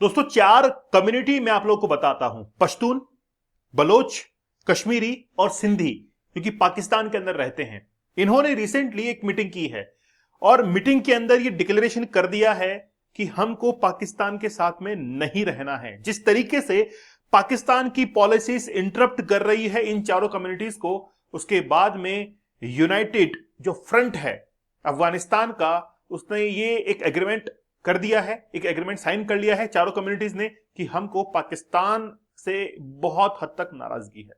दोस्तों, चार कम्युनिटी मैं आप लोगों को बताता हूं। पश्तून, बलोच, कश्मीरी और सिंधी, जो कि पाकिस्तान के अंदर रहते हैं। इन्होंने रिसेंटली एक मीटिंग की है और मीटिंग के अंदर ये डिक्लेरेशन कर दिया है कि हमको पाकिस्तान के साथ में नहीं रहना है। जिस तरीके से पाकिस्तान की पॉलिसीज इंटरप्ट कर रही है इन चारों कम्युनिटीज को, उसके बाद में यूनाइटेड जो फ्रंट है अफगानिस्तान का, उसने ये एक एग्रीमेंट कर दिया है, एक एग्रीमेंट साइन कर लिया है चारों कम्युनिटीज ने कि हमको पाकिस्तान से बहुत हद तक नाराजगी है।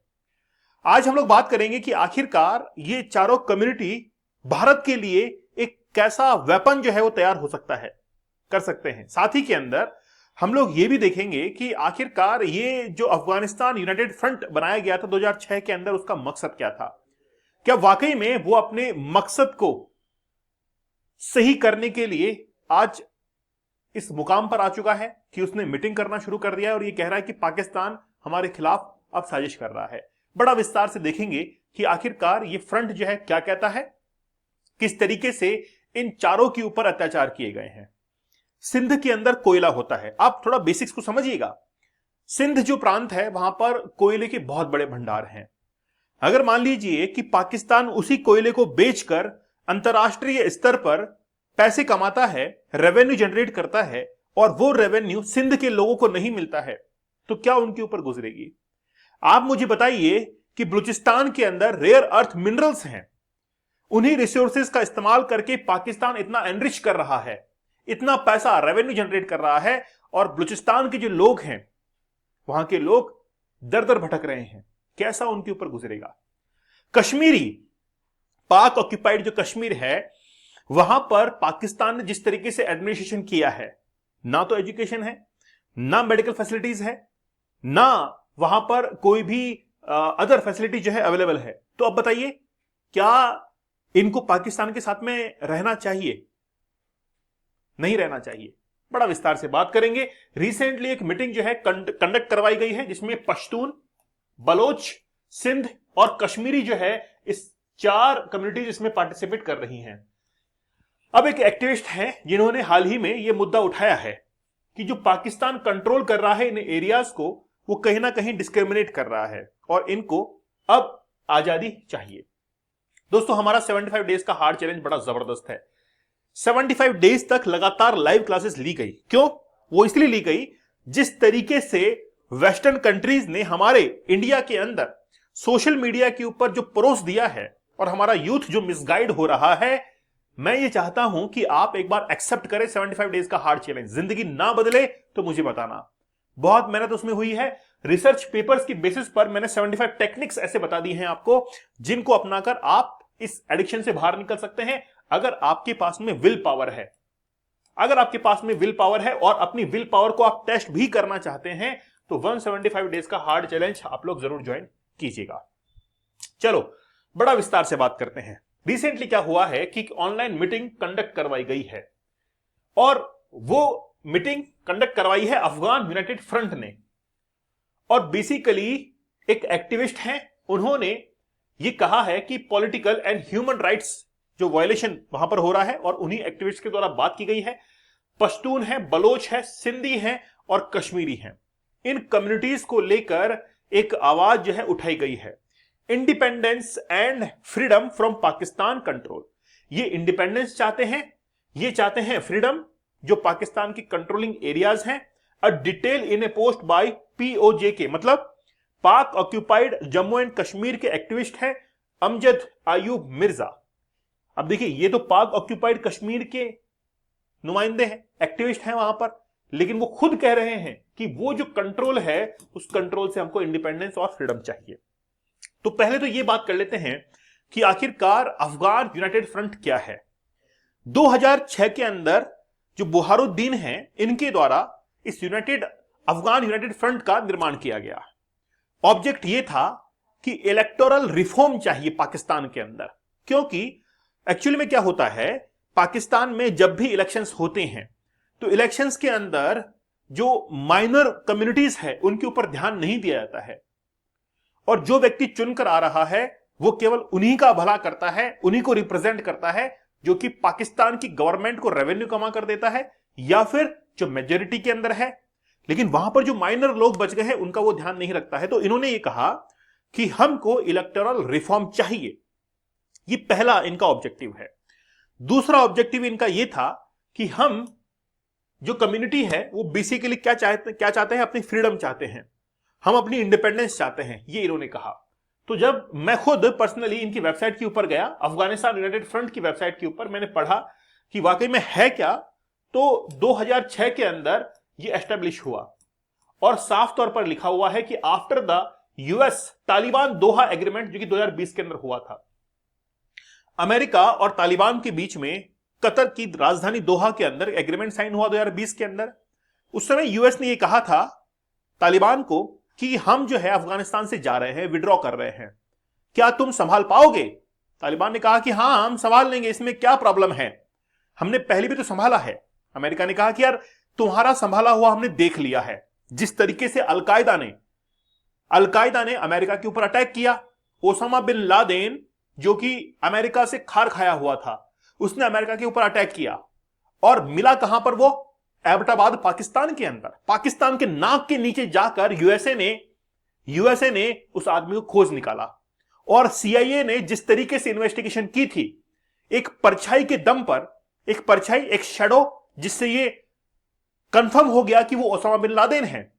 आज हम लोग बात करेंगे कि आखिरकार ये चारों कम्युनिटी भारत के लिए एक कैसा वेपन जो है वो तैयार हो सकता है, कर सकते हैं। साथ ही के अंदर हम लोग ये भी देखेंगे कि आखिरकार ये जो अफगानिस्तान यूनाइटेड फ्रंट बनाया गया था 2006 के अंदर, उसका मकसद क्या था। क्या वाकई में वो अपने मकसद को सही करने के लिए आज इस मुकाम पर आ चुका है कि उसने मीटिंग करना शुरू कर दिया है और ये कह रहा है कि पाकिस्तान हमारे खिलाफ अब साजिश कर रहा है। बड़ा विस्तार से देखेंगे कि आखिरकार ये फ्रंट जो है क्या कहता है, किस तरीके से इन चारों के ऊपर अत्याचार किए गए हैं। सिंध के अंदर कोयला होता है, आप थोड़ा बेसिक्स को समझिएगा। सिंध जो प्रांत है वहां पर कोयले के बहुत बड़े भंडार हैं। अगर मान लीजिए कि पाकिस्तान उसी कोयले को बेचकर अंतरराष्ट्रीय स्तर पर पैसे कमाता है, रेवेन्यू जनरेट करता है, और वो रेवेन्यू सिंध के लोगों को नहीं मिलता है, तो क्या उनके ऊपर गुजरेगी। आप मुझे बताइए कि बलूचिस्तान के अंदर रेयर अर्थ मिनरल्स हैं, उन्हीं रिसोर्सेज का इस्तेमाल करके पाकिस्तान इतना एनरिच कर रहा है, इतना पैसा रेवेन्यू जनरेट कर रहा है, और बलूचिस्तान के जो लोग हैं वहां के लोग दर दर भटक रहे हैं। कैसा उनके ऊपर गुजरेगा। कश्मीरी, पाक ऑक्यूपाइड जो कश्मीर है, वहां पर पाकिस्तान ने जिस तरीके से एडमिनिस्ट्रेशन किया है, ना तो एजुकेशन है, ना मेडिकल फैसिलिटीज है, ना वहां पर कोई भी अदर फैसिलिटी जो है अवेलेबल है। तो अब बताइए, क्या इनको पाकिस्तान के साथ में रहना चाहिए? नहीं रहना चाहिए। बड़ा विस्तार से बात करेंगे। रिसेंटली एक मीटिंग जो है कंडक्ट करवाई गई है, जिसमें पश्तून, बलोच, सिंध और कश्मीरी जो है, इस चार कम्युनिटीज इसमें पार्टिसिपेट कर रही हैं। अब एक एक्टिविस्ट हैं जिन्होंने हाल ही में यह मुद्दा उठाया है कि जो पाकिस्तान कंट्रोल कर रहा है इन एरियाज को, वो कहीं ना कहीं डिस्क्रिमिनेट कर रहा है और इनको अब आजादी चाहिए। दोस्तों, हमारा 75 डेज का हार्ड चैलेंज बड़ा जबरदस्त है। 75 डेज तक लगातार लाइव क्लासेस ली गई। क्यों? वो इसलिए ली गई, जिस तरीके से वेस्टर्न कंट्रीज ने हमारे इंडिया के अंदर सोशल मीडिया के ऊपर जो परोस दिया है और हमारा यूथ जो मिसगाइड हो रहा है, मैं ये चाहता हूं कि आप एक बार एक्सेप्ट करें 75 डेज का हार्ड चैलेंज। जिंदगी ना बदले तो मुझे बताना। बहुत मेहनत उसमें हुई है। रिसर्च पेपर्स की बेसिस पर मैंने 75 टेक्निक्स ऐसे बता दी हैं आपको, जिनको अपनाकर आप इस एडिक्शन से बाहर निकल सकते हैं, अगर आपके पास में विल पावर है। अगर आपके पास में विल पावर है और अपनी विल पावर को आप टेस्ट भी करना चाहते हैं, तो 175 डेज का हार्ड चैलेंज आप लोग जरूर ज्वाइन कीजिएगा। चलो, बड़ा विस्तार से बात करते हैं। रिसेंटली क्या हुआ है कि ऑनलाइन मीटिंग कंडक्ट करवाई गई है, और वो मीटिंग कंडक्ट करवाई है अफगान यूनाइटेड फ्रंट ने। और बेसिकली एक एक्टिविस्ट हैं, उन्होंने ये कहा है कि पॉलिटिकल एंड ह्यूमन राइट्स जो वायलेशन वहां पर हो रहा है, और उन्हीं एक्टिविस्ट के द्वारा बात की गई है। पश्तून है, बलोच है, सिंधी है और कश्मीरी है। इन कम्युनिटीज को लेकर एक आवाज जो है उठाई गई है, independence and freedom from Pakistan control. ये इंडिपेंडेंस चाहते हैं, ये चाहते हैं फ्रीडम जो पाकिस्तान की कंट्रोलिंग एरियाज हैं। A detail in a post by POJK, मतलब पाक ऑक्यूपाइड जम्मू एंड कश्मीर के एक्टिविस्ट हैं अमजद आयूब मिर्जा। अब देखिए, ये तो पाक ऑक्यूपाइड कश्मीर के नुमाइंदे हैं, एक्टिविस्ट हैं वहां पर, लेकिन वो खुद कह रहे हैं कि वो जो कंट्रोल है, उस कंट्रोल से हमको इंडिपेंडेंस और फ्रीडम चाहिए। तो पहले तो ये बात कर लेते हैं कि आखिरकार अफगान यूनाइटेड फ्रंट क्या है। 2006 के अंदर जो बुहारुद्दीन हैं, इनके द्वारा इस अफगान यूनाइटेड फ्रंट का निर्माण किया गया। ऑब्जेक्ट ये था कि इलेक्टोरल रिफॉर्म चाहिए पाकिस्तान के अंदर, क्योंकि एक्चुअली में क्या होता है, पाकिस्तान में जब भी इलेक्शंस होते हैं तो इलेक्शंस के अंदर जो माइनर कम्युनिटीज है उनके ऊपर ध्यान नहीं दिया जाता है, और जो व्यक्ति चुनकर आ रहा है वो केवल उन्हीं का भला करता है, उन्हीं को रिप्रेजेंट करता है, जो कि पाकिस्तान की गवर्नमेंट को रेवेन्यू कमा कर देता है, या फिर जो मेजॉरिटी के अंदर है, लेकिन वहां पर जो माइनर लोग बच गए हैं उनका वो ध्यान नहीं रखता है। तो इन्होंने ये कहा कि हमको इलेक्टोरल रिफॉर्म चाहिए। ये पहला इनका ऑब्जेक्टिव है। दूसरा ऑब्जेक्टिव इनका ये था कि हम जो कम्युनिटी है वो बेसिकली क्या चाहते हैं, अपनी फ्रीडम चाहते हैं, हम अपनी इंडिपेंडेंस चाहते हैं, ये इन्होंने कहा। तो जब मैं खुद पर्सनली इनकी वेबसाइट के ऊपर गया, अफगानिस्तान यूनाइटेड फ्रंट की वेबसाइट के ऊपर, मैंने पढ़ा कि वाकई में है क्या, तो 2006 के अंदर ये एस्टेब्लिश हुआ और साफ तौर पर लिखा हुआ है कि after the US Taliban Doha agreement, जो कि 2020 के अंदर हुआ था, अमेरिका और तालिबान के बीच में कतर की राजधानी दोहा के अंदर एग्रीमेंट साइन हुआ 2020 के अंदर। उस समय यूएस ने यह कहा था तालिबान को कि हम जो है अफगानिस्तान से जा रहे हैं, विड्रॉ कर रहे हैं, क्या तुम संभाल पाओगे? तालिबान ने कहा कि हां, हम संभाल लेंगे, इसमें क्या प्रॉब्लम है, हमने पहले भी तो संभाला है। अमेरिका ने कहा कि यार तुम्हारा संभाला हुआ हमने देख लिया है। जिस तरीके से अलकायदा ने अमेरिका के ऊपर अटैक किया, ओसामा बिन लादेन जो कि अमेरिका से खार खाया हुआ था, उसने अमेरिका के ऊपर अटैक किया और मिला कहां पर? वो एबटाबाद पाकिस्तान के अंदर, पाकिस्तान के नाक के नीचे जाकर यूएसए ने उस आदमी को खोज निकाला। और सीआईए ने जिस तरीके से इन्वेस्टिगेशन की थी, एक परछाई के दम पर, एक शैडो, जिससे ये कंफर्म हो गया कि वो ओसामा बिन लादेन है।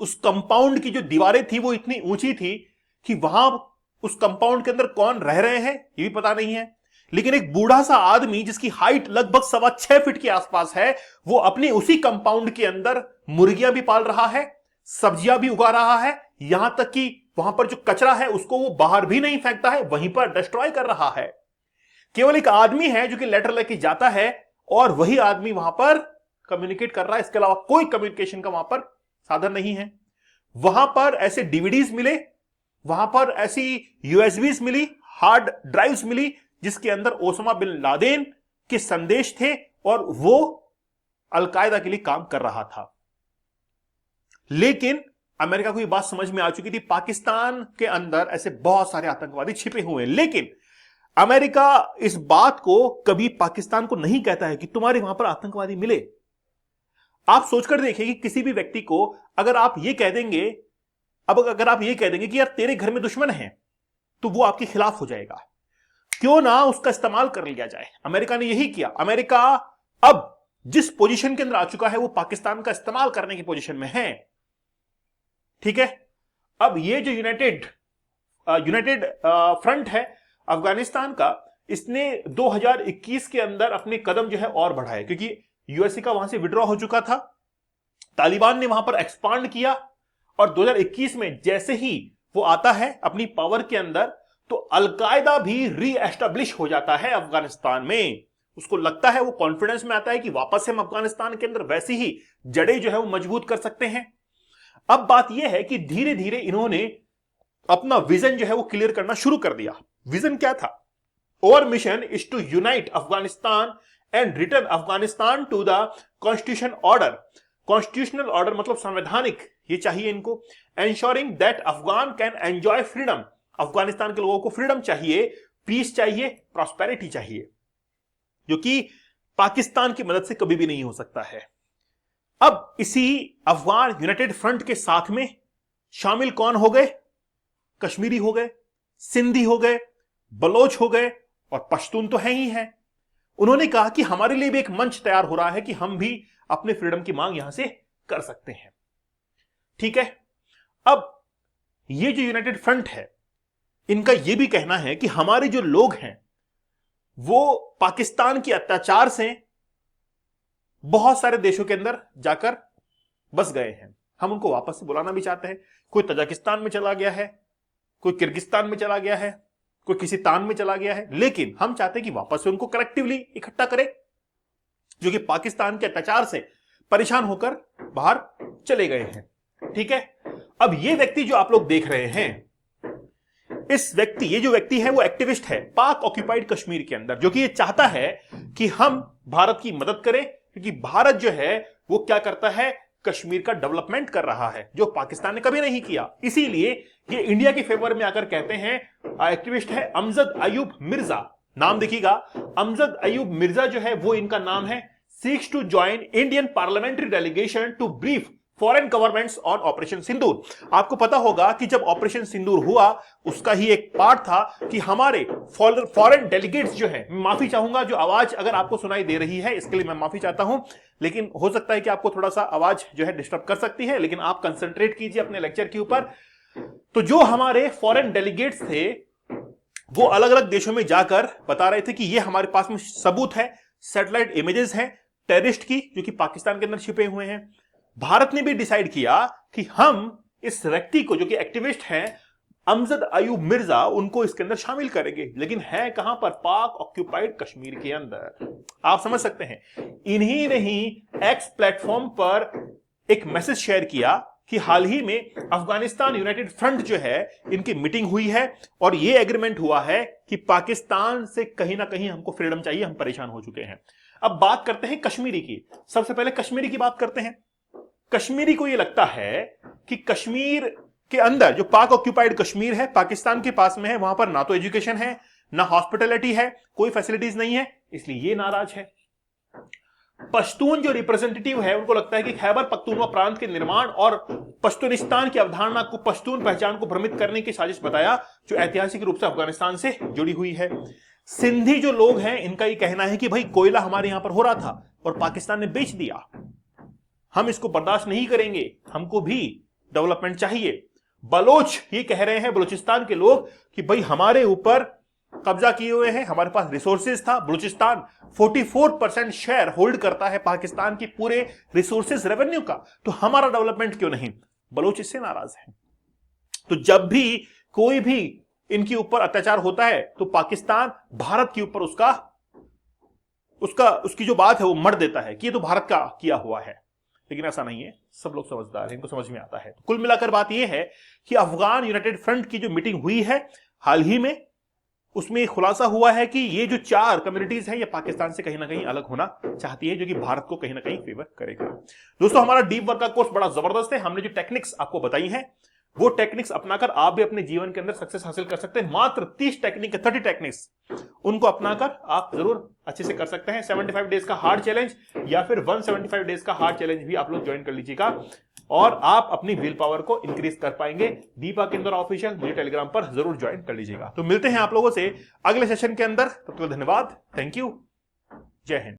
उस कंपाउंड की जो दीवारें थी वो इतनी ऊंची थी कि वहां उस कंपाउंड के अंदर कौन रह रहे हैं ये भी पता नहीं है। लेकिन एक बूढ़ा सा आदमी जिसकी हाइट लगभग 6.25 फीट के आसपास है, वो अपनी उसी कंपाउंड के अंदर मुर्गियां भी पाल रहा है, सब्जियां भी उगा रहा है, यहां तक कि वहां पर जो कचरा है उसको वो बाहर भी नहीं फेंकता है, वहीं पर डिस्ट्रॉय कर रहा है। केवल एक आदमी है जो कि लेटर लेके जाता है और वही आदमी वहां पर कम्युनिकेट कर रहा है, इसके अलावा कोई कम्युनिकेशन का वहां पर साधन नहीं है। वहां पर ऐसे डीवीडीज मिले, वहां पर ऐसी यूएसबीज मिली, हार्ड ड्राइव्स मिली, जिसके अंदर ओसामा बिन लादेन के संदेश थे और वो अलकायदा के लिए काम कर रहा था। लेकिन अमेरिका को ये बात समझ में आ चुकी थी, पाकिस्तान के अंदर ऐसे बहुत सारे आतंकवादी छिपे हुए हैं। लेकिन अमेरिका इस बात को कभी पाकिस्तान को नहीं कहता है कि तुम्हारे वहां पर आतंकवादी मिले। आप सोचकर देखिए कि किसी भी व्यक्ति को अगर आप ये कह देंगे, अगर आप ये कह देंगे कि यार तेरे घर में दुश्मन है, तो वो आपके खिलाफ हो जाएगा। क्यों ना उसका इस्तेमाल कर लिया जाए। अमेरिका ने यही किया। अमेरिका अब जिस पोजीशन के अंदर आ चुका है वो पाकिस्तान का इस्तेमाल करने की पोजीशन में है। ठीक है, अब ये जो यूनाइटेड फ्रंट है अफगानिस्तान का, इसने 2021 के अंदर अपने कदम जो है और बढ़ाए, क्योंकि यूएसए का वहां से विड्रॉ हो चुका था, तालिबान ने वहां पर एक्सपांड किया और 2021 में जैसे ही वो आता है अपनी पावर के अंदर, तो अलकायदा भी रीएस्टेब्लिश हो जाता है अफगानिस्तान में। उसको लगता है, वो कॉन्फिडेंस में आता है कि वापस से हम अफगानिस्तान के अंदर वैसी ही जड़ें जो है वो मजबूत कर सकते हैं। अब बात यह है कि धीरे धीरे इन्होंने अपना विजन जो है वो क्लियर करना शुरू कर दिया। विजन क्या था? Our mission is to unite Afghanistan and return Afghanistan to the constitution order. Constitutional order मतलब संवैधानिक, ये चाहिए इनको। Ensuring that Afghan can enjoy freedom, Afghanistan के लोगों को फ्रीडम चाहिए, पीस चाहिए, प्रॉस्पेरिटी चाहिए, जो कि पाकिस्तान की मदद से कभी भी नहीं हो सकता है। अब इसी अफगान यूनाइटेड फ्रंट के साथ में शामिल कौन हो गए? कश्मीरी हो गए, सिंधी हो गए, बलोच हो गए और पश्तून तो है ही है। उन्होंने कहा कि हमारे लिए भी एक मंच तैयार हो रहा है कि हम भी अपने फ्रीडम की मांग यहां से कर सकते हैं। ठीक है, अब ये जो यूनाइटेड फ्रंट है, इनका यह भी कहना है कि हमारे जो लोग हैं वो पाकिस्तान के अत्याचार से बहुत सारे देशों के अंदर जाकर बस गए हैं, हम उनको वापस से बुलाना भी चाहते हैं। कोई तजाकिस्तान में चला गया है, कोई किर्गिस्तान में चला गया है, कोई किसी तान में चला गया है, लेकिन हम चाहते हैं कि वापस से उनको कलेक्टिवली इकट्ठा करें, जो कि पाकिस्तान के अत्याचार से परेशान होकर बाहर चले गए हैं। ठीक है, अब ये व्यक्ति जो आप लोग देख रहे हैं, ये जो व्यक्ति है वो एक्टिविस्ट है पाक ऑक्यूपाइड कश्मीर के अंदर, जो कि ये चाहता है कि हम भारत की मदद करें, क्योंकि भारत जो है वो क्या करता है, कश्मीर का डेवलपमेंट कर रहा है, जो पाकिस्तान ने कभी नहीं किया। इसीलिए ये इंडिया के फेवर में आकर कहते हैं, एक्टिविस्ट है अमजद अयूब मिर्जा, नाम देखिएगा, अमजद अयूब मिर्जा जो है वो इनका नाम है, seeks to join Indian parliamentary delegation to brief foreign governments on Operation Sindoor. आपको पता होगा कि जब ऑपरेशन सिंदूर हुआ उसका ही एक पार्ट था कि हमारे फॉरेन डेलीगेट्स जो है, माफी चाहूंगा जो आवाज अगर आपको सुनाई दे रही है इसके लिए मैं माफी चाहता हूं, लेकिन हो सकता है कि आपको थोड़ा सा आवाज जो है डिस्टर्ब कर सकती है, लेकिन आप कंसंट्रेट कीजिए अपने लेक्चर के ऊपर। तो जो हमारे फॉरेन डेलीगेट्स थे वो अलग अलग देशों में जाकर बता रहे थे कि ये हमारे पास में सबूत है, सैटेलाइट इमेजेस हैं टेररिस्ट की जो कि पाकिस्तान के अंदर छिपे हुए हैं। भारत ने भी डिसाइड किया कि हम इस व्यक्ति को जो कि एक्टिविस्ट हैं अमजद अयूब मिर्जा, उनको इसके अंदर शामिल करेंगे, लेकिन है कहां पर? पाक ऑक्यूपाइड कश्मीर के अंदर। आप समझ सकते हैं, इन्हीं ने ही एक्स प्लेटफॉर्म पर एक मैसेज शेयर किया कि हाल ही में अफगानिस्तान यूनाइटेड फ्रंट जो है इनकी मीटिंग हुई है और यह एग्रीमेंट हुआ है कि पाकिस्तान से कहीं ना कहीं हमको फ्रीडम चाहिए, हम परेशान हो चुके हैं। अब बात करते हैं कश्मीरी की। सबसे पहले कश्मीरी की बात करते हैं। कश्मीरी को यह लगता है कि कश्मीर के अंदर जो पाक ऑक्यूपाइड कश्मीर है पाकिस्तान के पास में है, वहां पर ना तो एजुकेशन है ना हॉस्पिटैलिटी है, कोई फैसिलिटीज नहीं है, इसलिए ये नाराज है। पश्तून जो रिप्रेजेंटेटिव है उनको लगता है कि खैबर पख्तूनख्वा प्रांत के निर्माण और पश्तूनिस्तान की अवधारणा को, पश्तून पहचान को भ्रमित करने की साजिश बताया जो ऐतिहासिक रूप से अफगानिस्तान से जुड़ी हुई है। सिंधी जो लोग हैं इनका ये कहना है कि भाई कोयला हमारे यहां पर हो रहा था और पाकिस्तान ने बेच दिया, हम इसको बर्दाश्त नहीं करेंगे, हमको भी डेवलपमेंट चाहिए। बलोच ये कह रहे हैं, बलूचिस्तान के लोग, कि भाई हमारे ऊपर कब्जा किए हुए हैं, हमारे पास रिसोर्सेज था। बलूचिस्तान 44% शेयर होल्ड करता है पाकिस्तान की पूरे रिसोर्सेज रेवेन्यू का, तो हमारा डेवलपमेंट क्यों नहीं? बलोच इससे नाराज है। तो जब भी कोई भी इनके ऊपर अत्याचार होता है तो पाकिस्तान भारत के ऊपर उसकी जो बात है वो मर देता है कि ये तो भारत का किया हुआ है, लेकिन ऐसा नहीं है। सब लोग समझदार हैं, इनको समझ में आता है। तो कुल मिलाकर बात यह है कि अफगान यूनाइटेड फ्रंट की जो मीटिंग हुई है हाल ही में, उसमें खुलासा हुआ है कि ये जो 4 कम्युनिटीज हैं ये पाकिस्तान से कहीं ना कहीं अलग होना चाहती है, जो कि भारत को कहीं ना कहीं फेवर करेगा। दोस्तों, हमारा डीप वर्क का कोर्स बड़ा जबरदस्त है। हमने जो टेक्निक्स आपको बताई हैं वो टेक्निक्स अपनाकर आप भी अपने जीवन के अंदर सक्सेस हासिल कर सकते हैं। मात्र 30 टेक्निक्स उनको अपनाकर आप जरूर अच्छे से कर सकते हैं। 75 डेज का हार्ड चैलेंज या फिर 175 डेज का हार्ड चैलेंज भी आप लोग ज्वाइन कर लीजिएगा और आप अपनी विल पावर को इंक्रीज कर पाएंगे। दीपक इंदौरा ऑफिशियल मुझे टेलीग्राम पर जरूर ज्वाइन कर लीजिएगा। तो मिलते हैं आप लोगों से अगले सेशन के अंदर। तब तक धन्यवाद, थैंक यू, जय हिंद।